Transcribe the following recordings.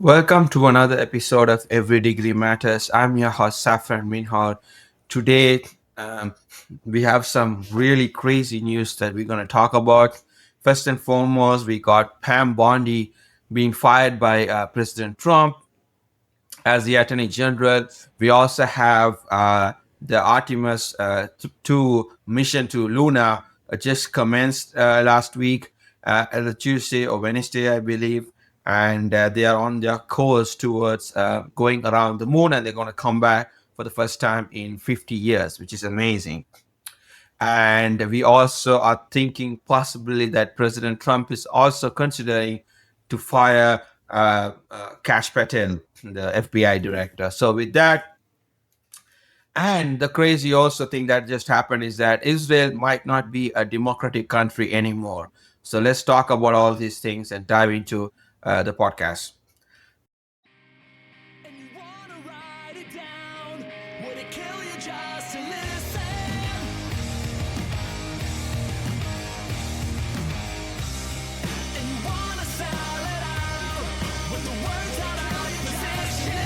Welcome to another episode of Every Degree Matters. I'm your host, Saffran Minhar. Today, we have some really crazy news that we're going to talk about. First and foremost, we got Pam Bondi being fired by President Trump as the Attorney General. We also have the Artemis 2 mission to Luna just commenced last week, at a Tuesday or Wednesday, I believe. And they are on their course towards going around the moon, and they're going to come back for the first time in 50 years, which is amazing. And we also are thinking possibly that President Trump is also considering to fire Kash Patel, the FBI director. So with that, and the crazy also thing that just happened is that Israel might not be a democratic country anymore. So let's talk about all these things and dive into the podcast. And you wanna write it down? Would it kill you just to listen? And you wanna sell it out with the words out of your position.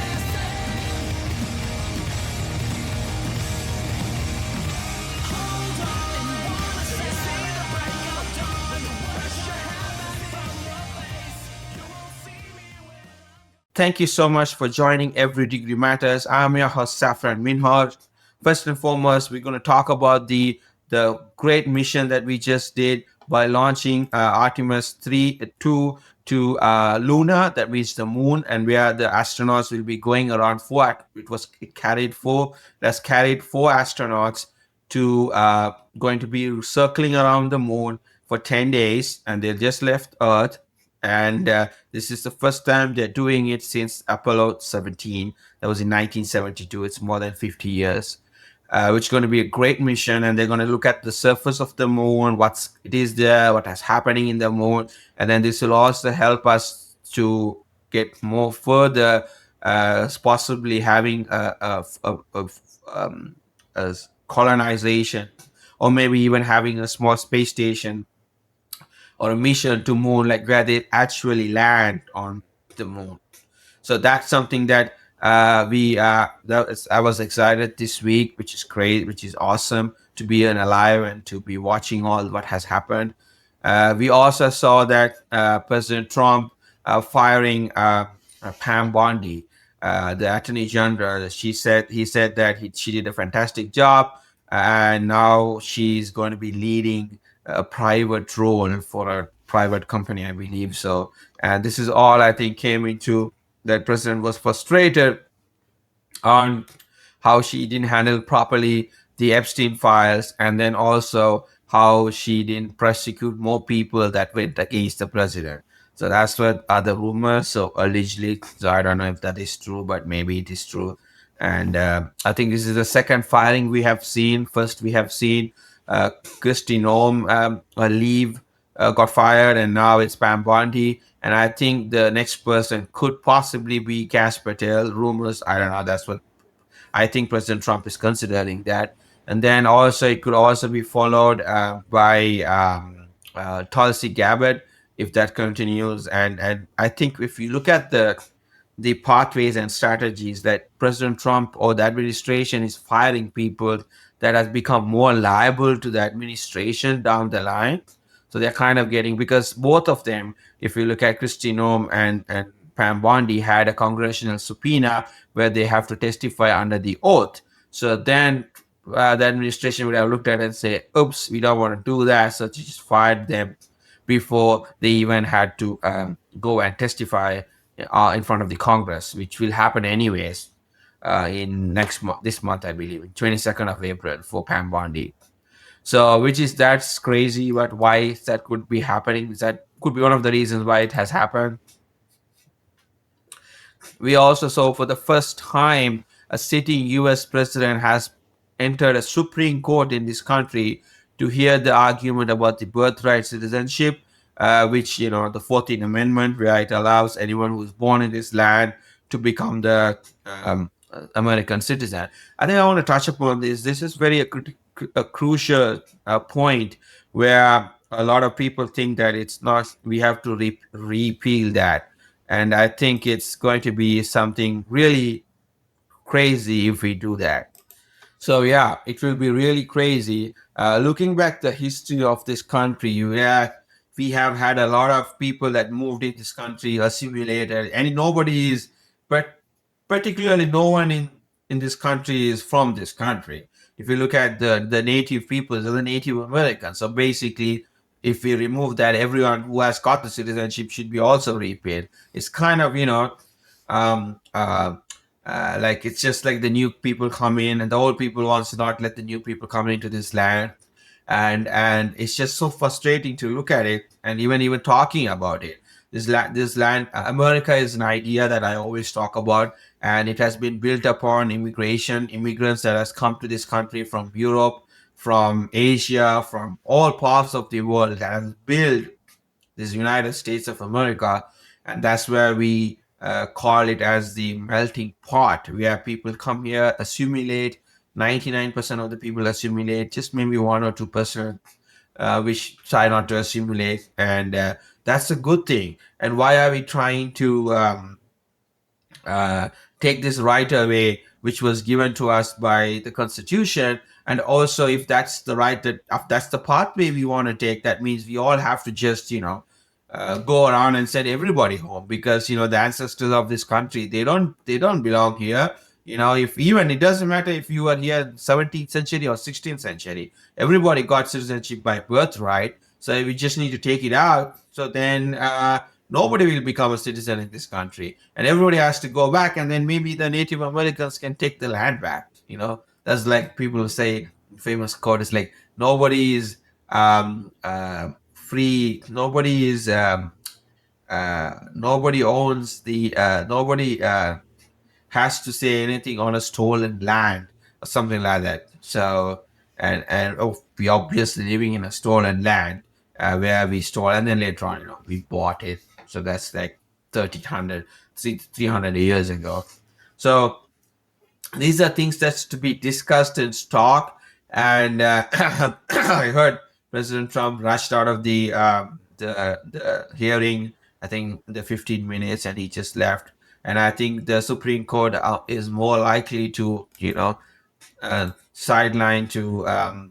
Hold on. And you wanna see the break of dawn. Brush your hair back from your face. You won't see me when Thank you so much for joining Every Degree Matters. I'm your host, Saffran Minhar. First and foremost, we're going to talk about the great mission that we just did by launching Artemis 2 to Luna, that reached the moon, and where the astronauts will be going around four. It carried four. That's carried four astronauts to going to be circling around the moon for 10 days, and they just left Earth. And this is the first time they're doing it since Apollo 17. That was in 1972. It's more than 50 years, which is going to be a great mission. And they're going to look at the surface of the moon, it is there, what is happening in the moon. And then this will also help us to get more further, possibly having a colonization, or maybe even having a small space station or a mission to moon, like where they actually land on the moon. So that's something that I was excited this week, which is great, which is awesome to be alive and to be watching all what has happened. We also saw that President Trump firing Pam Bondi, the Attorney General. He said that she did a fantastic job, and now she's going to be leading a private role for a private company, I believe. So, and this is all I think came into that president was frustrated on how she didn't handle properly the Epstein files, and then also how she didn't prosecute more people that went against the president. So that's what are the rumors. So allegedly, so I don't know if that is true, but maybe it is true. And I think this is the second filing we have seen. First, we have seen Christy Nome leave, got fired, and now it's Pam Bondi. And I think the next person could possibly be Kash Patel. Rumors, I don't know. That's what I think President Trump is considering that. And then also it could also be followed by Tulsi Gabbard if that continues. And I think if you look at the pathways and strategies that President Trump or the administration is firing people that has become more liable to the administration down the line. So they're kind of getting, because both of them, if you look at Kristi Noem and Pam Bondi, had a congressional subpoena where they have to testify under the oath. So then the administration would have looked at it and say, oops, we don't want to do that. So just fired them before they even had to go and testify in front of the Congress, which will happen anyways in this month, I believe, 22nd of April for Pam Bondi. So, that's crazy, but why that could be happening? That could be one of the reasons why it has happened. We also saw for the first time a sitting US president has entered a Supreme Court in this country to hear the argument about the birthright citizenship, which, the 14th Amendment, where it allows anyone who's born in this land to become the American citizen. I think I want to touch upon this. This is a crucial point where a lot of people think that it's not, we have to repeal that. And I think it's going to be something really crazy if we do that. So yeah, it will be really crazy. Looking back the history of this country, we have had a lot of people that moved in this country, assimilated, and nobody is, but particularly no one in this country is from this country. If you look at the native peoples, the Native Americans, so basically, if we remove that, everyone who has got the citizenship should be also repaid. It's kind of um, uh, like it's just like the new people come in and the old people wants to not let the new people come into this land, and it's just so frustrating to look at it and even talking about it. This land, America is an idea that I always talk about, and it has been built upon immigrants that has come to this country from Europe, from Asia, from all parts of the world that has built this United States of America, and that's where we call it as the melting pot, where people come here, assimilate. 99% of the people assimilate, just maybe 1 or 2% which try not to assimilate, and that's a good thing. And why are we trying to uh, take this right away, which was given to us by the Constitution? And also, if that's the right that if that's the pathway we want to take, that means we all have to just go around and send everybody home, because the ancestors of this country, they don't belong here. If even it doesn't matter if you are here 17th century or 16th century, everybody got citizenship by birthright. So we just need to take it out. So then nobody will become a citizen in this country, and everybody has to go back, and then maybe the Native Americans can take the land back. That's like people say, famous quote is like, nobody is free, nobody owns the nobody has to say anything on a stolen land or something like that. So, and we obviously living in a stolen land, where we stole, and then later on, we bought it. So that's like 300 years ago. So these are things that's to be discussed and talked. And I heard President Trump rushed out of the hearing, I think the 15 minutes, and he just left. And I think the Supreme Court is more likely to sideline to uh,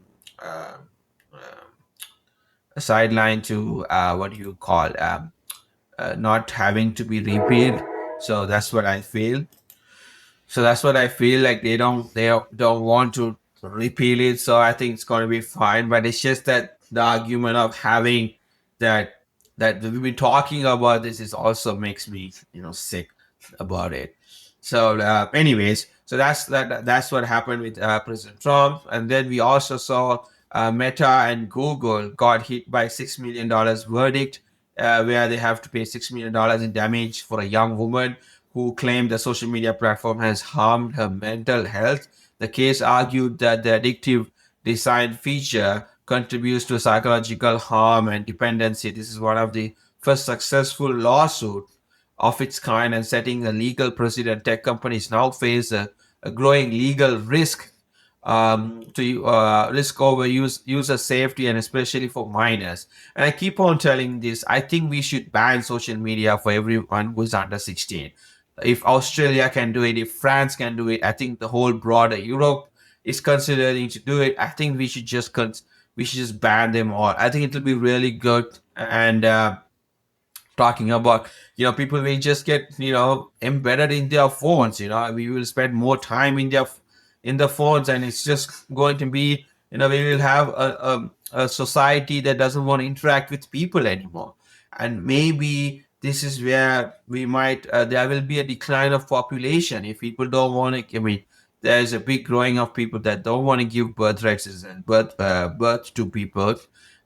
sideline to what do you call, not having to be repealed. So that's what I feel. So that's what I feel like, they don't want to repeal it. So I think it's going to be fine. But it's just that the argument of having that that we've been talking about this is also makes me sick about it. So anyways, so that's what happened with President Trump. And then we also saw Meta and Google got hit by $6 million verdict, where they have to pay $6 million in damage for a young woman who claimed the social media platform has harmed her mental health. The case argued that the addictive design feature contributes to psychological harm and dependency. This is one of the first successful lawsuit of its kind, and setting a legal precedent. Tech companies now face a growing legal risk, to risk over user safety, and especially for minors. And I keep on telling this. I think we should ban social media for everyone who's under 16. If Australia can do it, if France can do it, I think the whole broader Europe is considering to do it. I think we should just ban them all. I think it will be really good. And talking about, people will just get embedded in their phones. We will spend more time in the phones, and it's just going to be, we will have a society that doesn't want to interact with people anymore. And maybe this is where we might there will be a decline of population if people don't want to. I mean, there's a big growing of people that don't want to give birthrights and birth to people,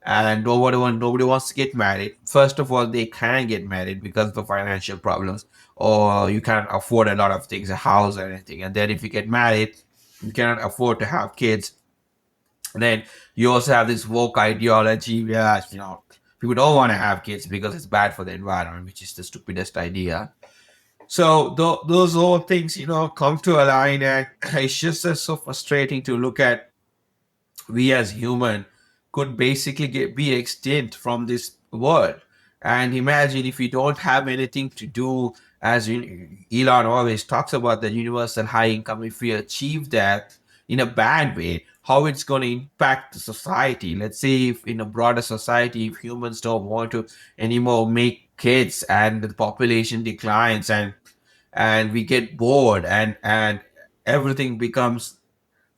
and nobody wants to get married. First of all, they can't get married because of the financial problems, or you can't afford a lot of things, a house or anything. And then if you get married, you cannot afford to have kids. And then you also have this woke ideology where people don't want to have kids because it's bad for the environment, which is the stupidest idea. So those all things come to align, and it's just so frustrating to look at. We as human could basically be extinct from this world. And imagine if you don't have anything to do, as Elon always talks about the universal high income, if we achieve that in a bad way, how it's going to impact the society. Let's say if in a broader society, if humans don't want to anymore make kids and the population declines and we get bored and everything becomes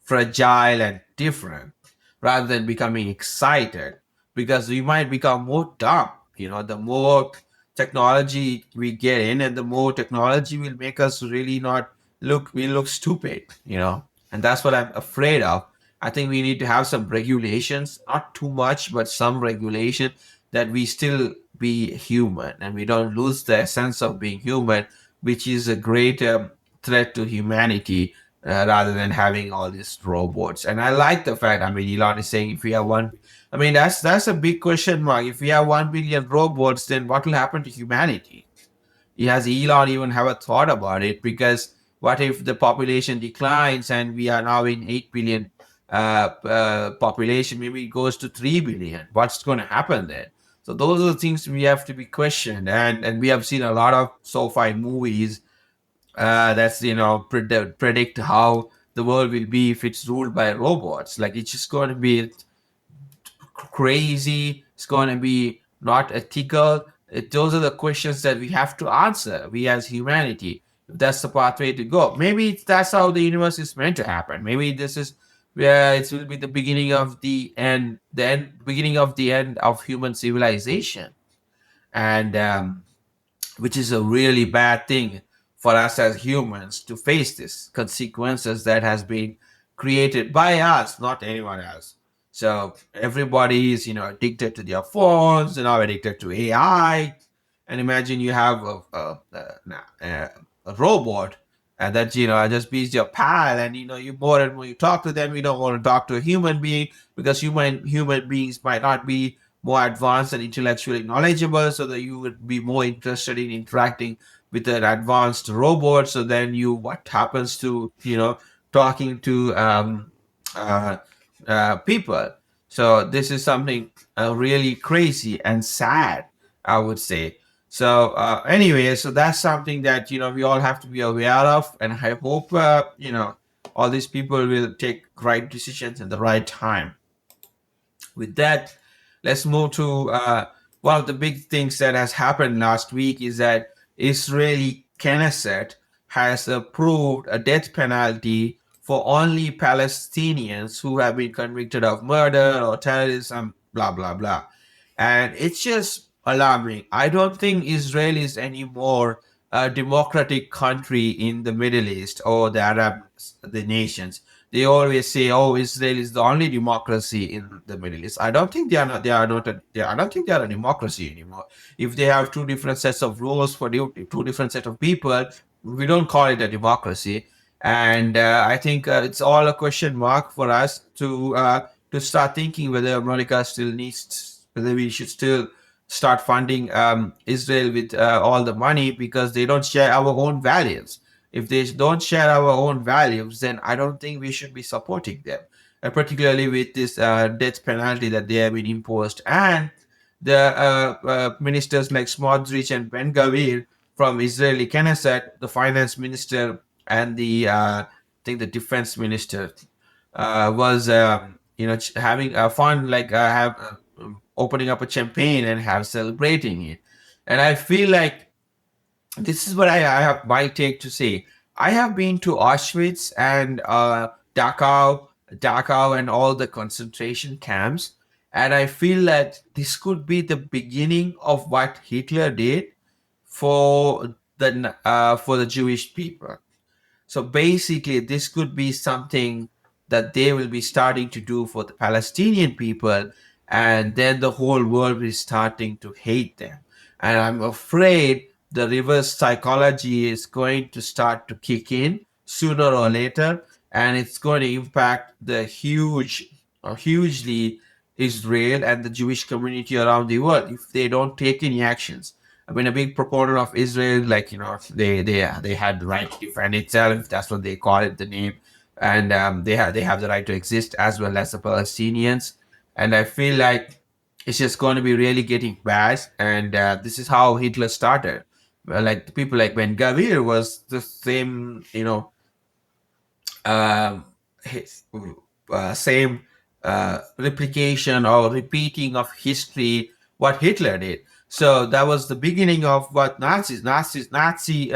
fragile and different rather than becoming excited, because we might become more dumb. The more technology we get in, and the more technology will make us really not we look stupid, and that's what I'm afraid of. I think we need to have some regulations, not too much, but some regulation, that we still be human and we don't lose the sense of being human, which is a greater threat to humanity, rather than having all these robots. And I like the fact, I mean, Elon is saying if we have one, I mean, that's a big question mark. If we have 1 billion robots, then what will happen to humanity? Has Elon even have a thought about it? Because what if the population declines and we are now in 8 billion population, maybe it goes to 3 billion. What's going to happen then? So those are the things we have to be questioned. And we have seen a lot of sci-fi movies that's predict how the world will be if it's ruled by robots. Like, it's just going to be crazy. It's going to be not ethical. Those are the questions that we have to answer, we as humanity. If that's the pathway to go, maybe that's how the universe is meant to happen. Maybe this is where it will be the beginning of the end, beginning of the end of human civilization. And which is a really bad thing for us as humans to face this consequences that has been created by us, not anyone else. So everybody is, addicted to their phones, addicted to AI. And imagine you have a robot, and that just be your pal, and you more and more you talk to them, you don't want to talk to a human being, because human beings might not be more advanced and intellectually knowledgeable, so that you would be more interested in interacting with an advanced robot. So then what happens to talking to uh, people? So this is something really crazy and sad, I would say. So anyway, so that's something that we all have to be aware of, and I hope all these people will take right decisions at the right time. With that, let's move to one of the big things that has happened last week is that Israeli Knesset has approved a death penalty for only Palestinians who have been convicted of murder or terrorism, blah, blah, blah. And it's just alarming. I don't think Israel is anymore a democratic country in the Middle East or the nations. They always say, "Oh, Israel is the only democracy in the Middle East." I don't think they are not. They are not. I don't think they are a democracy anymore. If they have two different sets of rules for two different set of people, we don't call it a democracy. And I think it's all a question mark for us to start thinking whether America still needs, whether we should still start funding Israel with all the money, because they don't share our own values. If they don't share our own values, then I don't think we should be supporting them, particularly with this death penalty that they have been imposed. And the ministers like Smotrich and Ben Gavir from Israeli Knesset, the finance minister and the I think the defense minister, was having fun, like have opening up a champagne and have celebrating it. And I feel like this is what I have my take to say. I have been to Auschwitz and Dachau, and all the concentration camps, and I feel that this could be the beginning of what Hitler did for the Jewish people. So basically, this could be something that they will be starting to do for the Palestinian people, and then the whole world is starting to hate them. And I'm afraid the reverse psychology is going to start to kick in sooner or later, and it's going to impact the hugely Israel and the Jewish community around the world if they don't take any actions. I've been a big proponent of Israel, like they had the right to defend itself. That's what they call it, the name, and they have the right to exist as well as the Palestinians. And I feel like it's just going to be really getting bad. And this is how Hitler started. Well, like the people like Ben Gavir was the same, um, his, same replication or repeating of history what Hitler did. So that was the beginning of what Nazi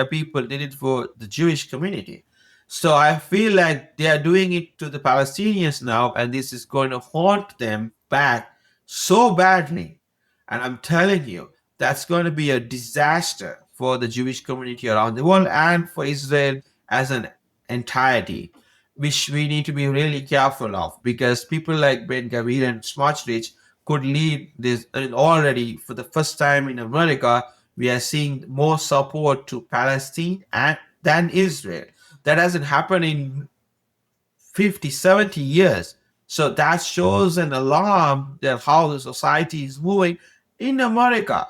people did it for the Jewish community. So I feel like they are doing it to the Palestinians now, and this is going to haunt them back so badly. And I'm telling you, that's going to be a disaster for the Jewish community around the world and for Israel as an entirety, which we need to be really careful of, because people like Ben Gavir and Smotrich could lead this. And already, for the first time in America, we are seeing more support to Palestine than Israel. That hasn't happened in 50, 70 years. So that shows an alarm that how the society is moving in America.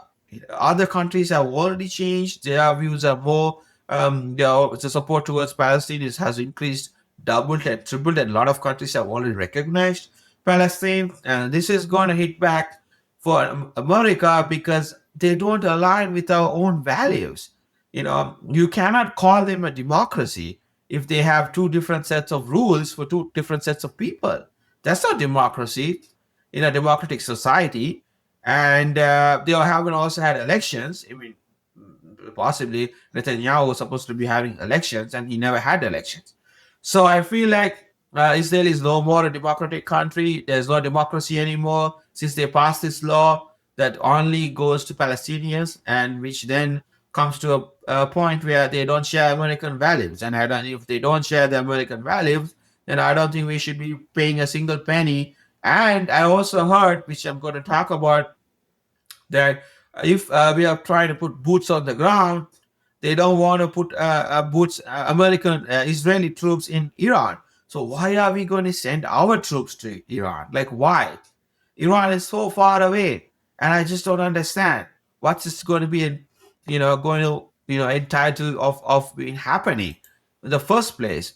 Other countries have already changed. Their views are more, the support towards Palestine has increased, doubled and tripled, and a lot of countries have already recognized Palestine. And this is going to hit back for America because they don't align with our own values. You cannot call them a democracy if they have two different sets of rules for two different sets of people. That's not democracy in a democratic society. And they haven't also had elections. I mean, possibly Netanyahu was supposed to be having elections and he never had elections. So I feel like Israel is no more a democratic country. There's no democracy anymore since they passed this law that only goes to Palestinians, and which then comes to a point where they don't share American values. And if they don't share the American values, then I don't think we should be paying a single penny. And I also heard, which I'm going to talk about, that if we are trying to put boots on the ground, they don't want to put American Israeli troops in Iran. So why are we going to send our troops to Iran? Like why? Iran is so far away, and I just don't understand what's this going to be, going to, entitled of being happening in the first place.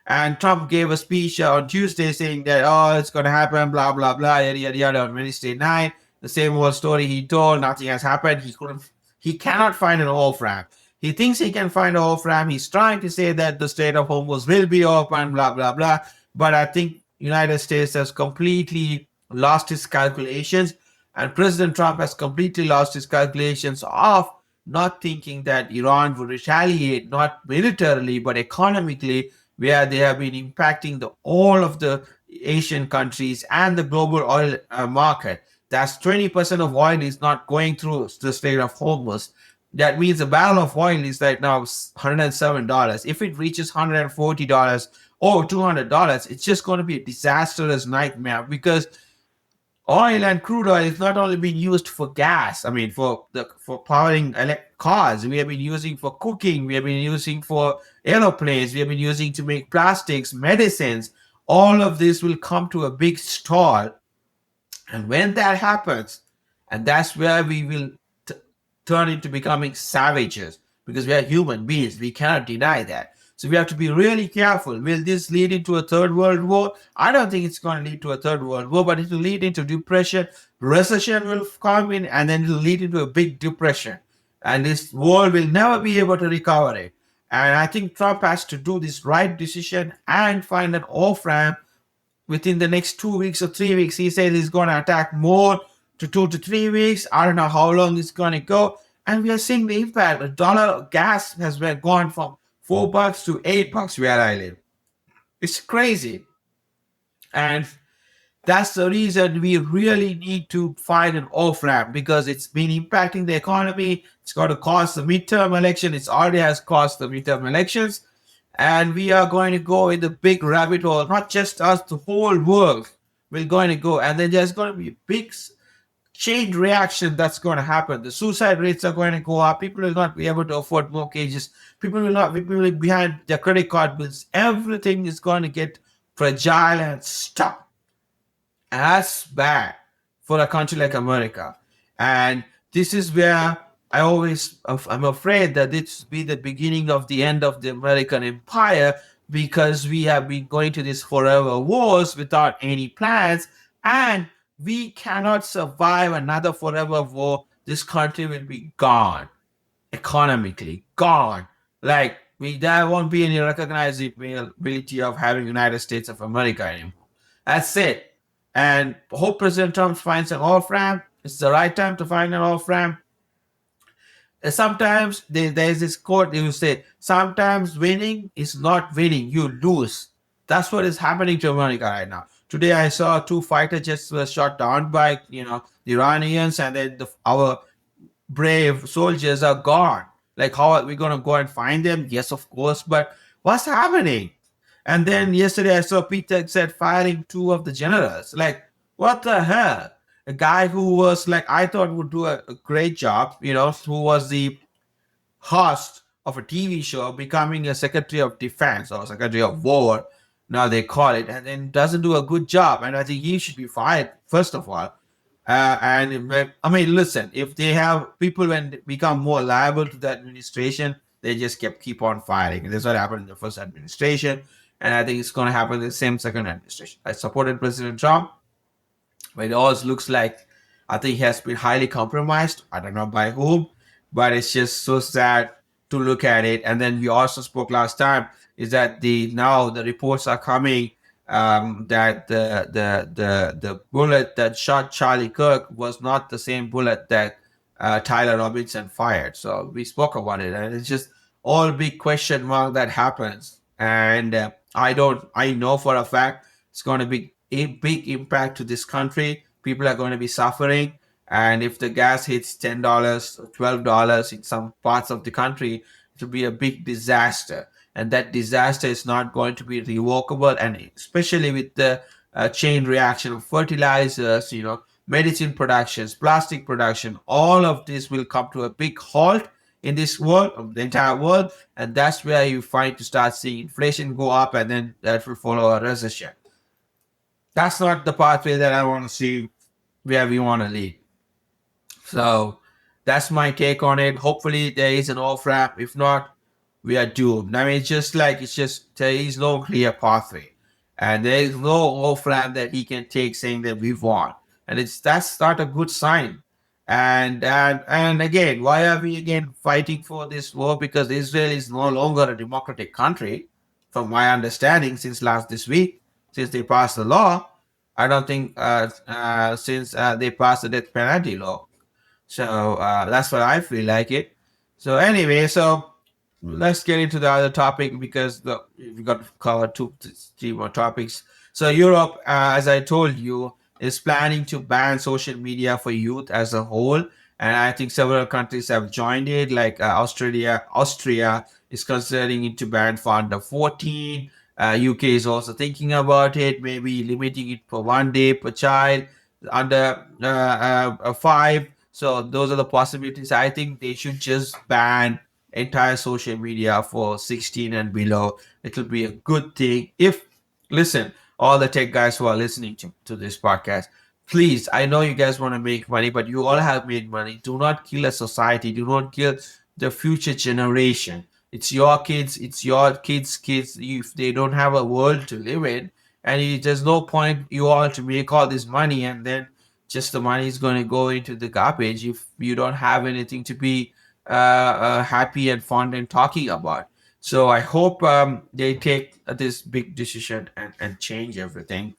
And Trump gave a speech on Tuesday saying that, oh, it's going to happen, blah, blah, blah, yada, yada, yada, on Wednesday night. The same old story he told, nothing has happened. He cannot find an off ramp. He thinks he can find an off ramp. He's trying to say that the state of Hormuz will be open, blah, blah, blah. But I think United States has completely lost his calculations, and President Trump has completely lost his calculations of not thinking that Iran would retaliate, not militarily, but economically, where they have been impacting all of the Asian countries and the global oil market. That's 20% of oil is not going through the Strait of Hormuz. That means a barrel of oil is right now $107. If it reaches $140 or $200, it's just going to be a disastrous nightmare, because oil and crude oil is not only being used for gas. I mean, for powering cars, we have been using for cooking. We have been using for aeroplanes. We have been using to make plastics, medicines. All of this will come to a big stall, and when that happens, and that's where we will t- turn into becoming savages, because we are human beings. We cannot deny that. So we have to be really careful. Will this lead into a third world war? I don't think it's going to lead to a third world war, but it will lead into depression. Recession will come in, and then it will lead into a big depression. And this world will never be able to recover it. And I think Trump has to do this right decision and find an off ramp within the next 2 weeks or 3 weeks. He says he's going to attack more to 2 to 3 weeks. I don't know how long it's going to go. And we are seeing the impact. The dollar gas has been gone from $4 to $8 where I live. It's crazy. And that's the reason we really need to find an off ramp, because it's been impacting the economy. It's going to cost the midterm election. It already has cost the midterm elections. And we are going to go in the big rabbit hole. Not just us, the whole world. We're going to go. And then there's going to be a big chain reaction that's going to happen. The suicide rates are going to go up. People will not be able to afford mortgages. People will be behind their credit card bills. Everything is going to get fragile and stuck. And that's bad for a country like America. And this is where I'm afraid that this will be the beginning of the end of the American empire, because we have been going to these forever wars without any plans, and we cannot survive another forever war. This country will be gone economically, gone. Like there won't be any recognizability of having United States of America anymore. That's it. And hope President Trump finds an off ramp. It's the right time to find an off ramp. Sometimes there's this quote you say, sometimes winning is not winning, you lose. That's what is happening to America right now. Today I saw two fighter jets were shot down by the Iranians, and then our brave soldiers are gone. Like, how are we going to go and find them? Yes, of course, but what's happening? And then yesterday I saw Peter said firing two of the generals. Like, what the hell? A guy who was like, I thought would do a great job, who was the host of a TV show, becoming a Secretary of Defense or Secretary of War, now they call it, and then doesn't do a good job. And I think he should be fired, first of all. I mean, listen, if they have people when they become more liable to the administration, they just keep on firing. And that's what happened in the first administration. And I think it's going to happen in the same second administration. I supported President Trump, but it always looks like I think he has been highly compromised. I don't know by whom, but it's just so sad to look at it. And then we also spoke last time is that now the reports are coming that the bullet that shot Charlie Kirk was not the same bullet that Tyler Robinson fired. So we spoke about it, and it's just all big question mark that happens. And I know for a fact it's going to be a big impact to this country. People are going to be suffering. And if the gas hits $10, $12 in some parts of the country, it will be a big disaster. And that disaster is not going to be revocable. And especially with the chain reaction of fertilizers, medicine productions, plastic production, all of this will come to a big halt in this world, the entire world. And that's where you find to start seeing inflation go up, and then that will follow a recession. That's not the pathway that I want to see where we want to lead. So that's my take on it. Hopefully there is an off ramp. If not, we are doomed. I mean, it's just there is no clear pathway, and there is no off ramp that he can take saying that we've won, and that's not a good sign. And again, why are we again fighting for this war? Because Israel is no longer a democratic country, from my understanding, since last this week, since they passed the law. I don't think since they passed the death penalty law. So that's what I feel like it. So anyway, so let's get into the other topic, because we got to cover two, three more topics. So Europe, as I told you, is planning to ban social media for youth as a whole, and I think several countries have joined it. Like Austria is considering it to ban for under 14. UK is also thinking about it, maybe limiting it for 1 day per child under 5. So those are the possibilities. I think they should just ban entire social media for 16 and below. It will be a good thing. If listen, all the tech guys who are listening to this podcast, please, I know you guys want to make money, but you all have made money. Do not kill a society. Do not kill the future generation. It's your kids. It's your kids. If they don't have a world to live in, and there's no point you all to make all this money, and then just the money is going to go into the garbage if you don't have anything to be happy and fun and talking about. So I hope they take this big decision and change everything,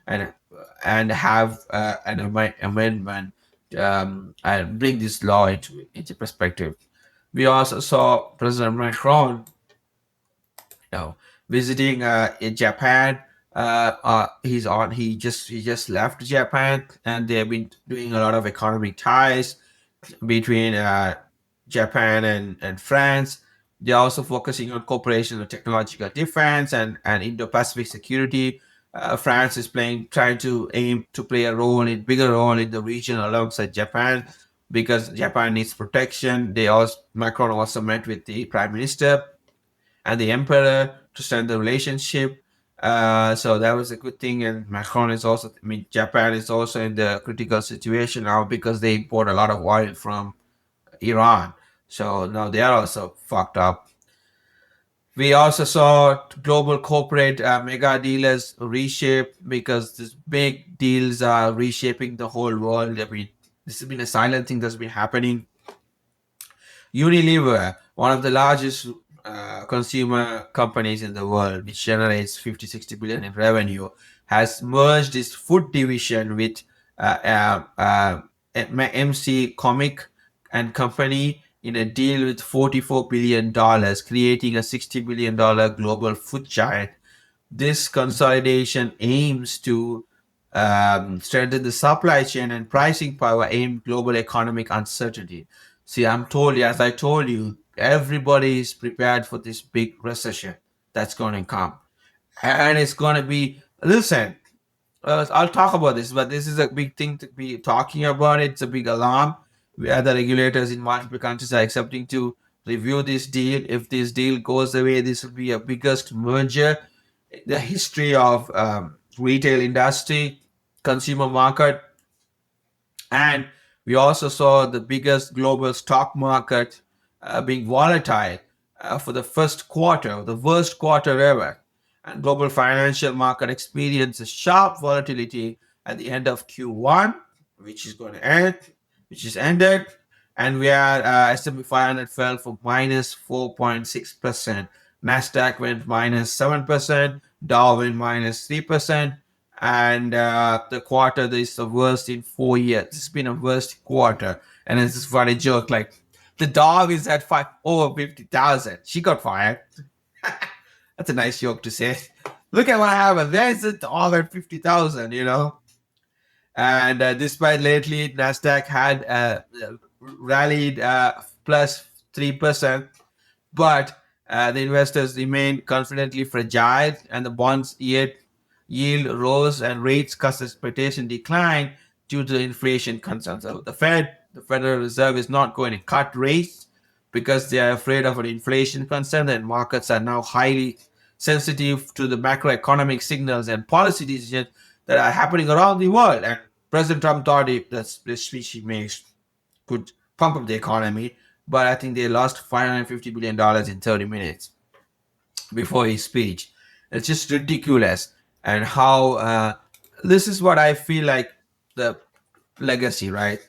and have an amendment and bring this law into perspective. We also saw President Macron, you know, visiting in Japan. He just left Japan, and they've been doing a lot of economic ties between Japan and France. They're also focusing on cooperation on technological defense and Indo-Pacific security. France is trying to aim to play bigger role in the region alongside Japan, because Japan needs protection. Macron also met with the Prime Minister and the Emperor to strengthen the relationship. So that was a good thing. And Macron is also, I mean, Japan is also in the critical situation now because they import a lot of oil from Iran. So now they are also fucked up. We also saw global corporate mega dealers reshape because these big deals are reshaping the whole world. I mean, this has been a silent thing that's been happening. Unilever, one of the largest consumer companies in the world, which generates 50, 60 billion in revenue, has merged its food division with MC Comic and Company in a deal with $44 billion, creating a $60 billion global food giant. This consolidation aims to strengthen the supply chain and pricing power amid global economic uncertainty. See, as I told you, everybody is prepared for this big recession that's going to come. And it's going to be, listen, I'll talk about this, but this is a big thing to be talking about. It's a big alarm where the regulators in multiple countries are accepting to review this deal. If this deal goes away, this will be a biggest merger in the history of retail industry, consumer market, and we also saw the biggest global stock market being volatile for the first quarter, the worst quarter ever. And global financial market experienced a sharp volatility at the end of Q1, which is going to end, which is ended. And we are S&P 500 fell for minus 4.6%. Nasdaq went minus 7%. Dow went minus 3%, and the quarter is the worst in 4 years. It's been a worst quarter, and it's just funny joke like the dog is at over 50,000. She got fired. That's a nice joke to say. Look at what happened. There's a dog at 50,000. And despite lately Nasdaq had rallied plus 3%, but the investors remain confidently fragile, and the bonds yield rose and rates cost expectation declined due to inflation concerns. So the Federal Reserve, is not going to cut rates because they are afraid of an inflation concern, and markets are now highly sensitive to the macroeconomic signals and policy decisions that are happening around the world. And President Trump thought the speech he makes could pump up the economy, but I think they lost $550 billion in 30 minutes before his speech. It's just ridiculous. And how this is what I feel like the legacy, right?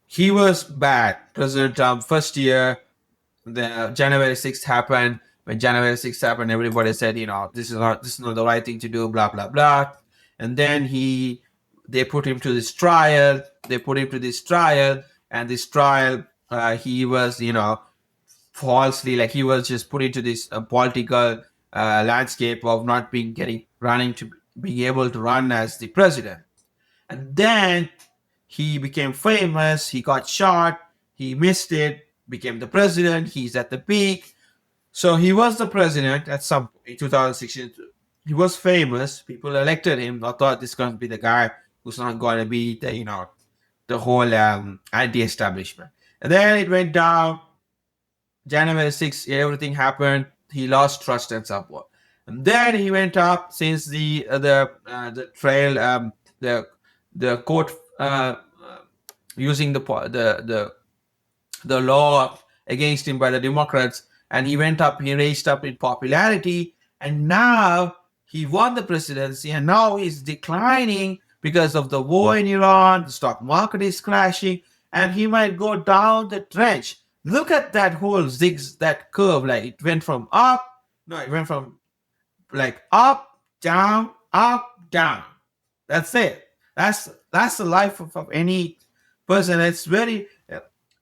He was bad. President Trump, first year, the January 6th happened. When January 6th happened, everybody said, this is not the right thing to do, blah blah blah. And then they put him to this trial. And this trial, he was, falsely, like he was just put into this political landscape of not running to being able to run as the president. And then he became famous. He got shot. He missed it. Became the president. He's at the peak. So he was the president at some in 2016. He was famous. People elected him. I thought this is going to be the guy who's not going to be the whole anti-establishment. And then it went down. January 6th, everything happened. He lost trust and support. And then he went up since the trial, the court using the law against him by the Democrats, and he went up. He raised up in popularity, and now he won the presidency, and now he's declining because of the war in Iran. The stock market is crashing, and he might go down the trench. Look at that whole that curve. Like it went from up. No, it went from like up, down, up, down. That's it. That's the life of any person. It's very.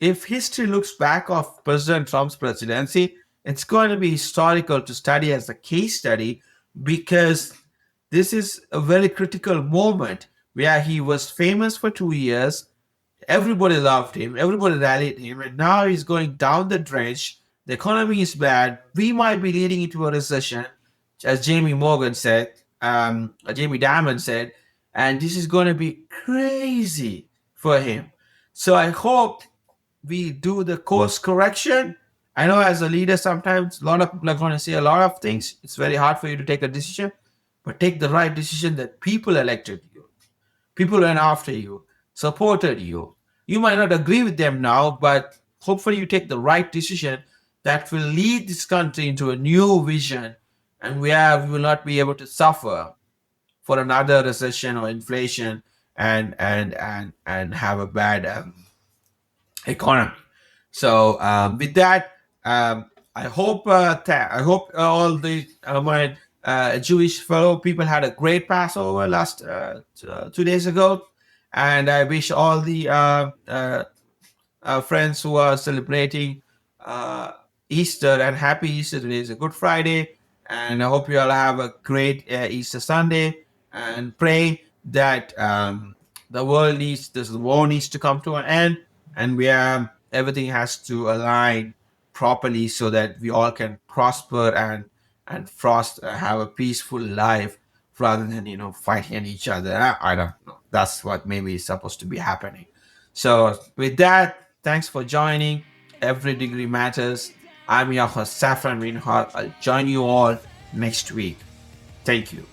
If history looks back of President Trump's presidency, it's going to be historical to study as a case study, because this is a very critical moment where he was famous for 2 years. Everybody loved him. Everybody rallied him. And now he's going down the trench. The economy is bad. We might be leading into a recession, as Jamie Dimon said. And this is going to be crazy for him. So I hope we do the course correction. I know as a leader, sometimes a lot of people are going to say a lot of things. It's very hard for you to take a decision, but take the right decision that people elected you. People went after you, supported you. You might not agree with them now, but hopefully you take the right decision that will lead this country into a new vision, and where we will not be able to suffer for another recession or inflation, and have a bad economy. So with that, I hope all the my Jewish fellow people had a great Passover last 2 days ago, and I wish all the friends who are celebrating uh, Easter and happy Easter. Today is a Good Friday, and I hope you all have a great Easter Sunday. And pray that this war needs to come to an end, and everything has to align properly so that we all can prosper and frost have a peaceful life rather than fighting each other. I don't know. That's what maybe is supposed to be happening. So, with that, thanks for joining. Every degree matters. I'm your host, Saffran. I'll join you all next week. Thank you.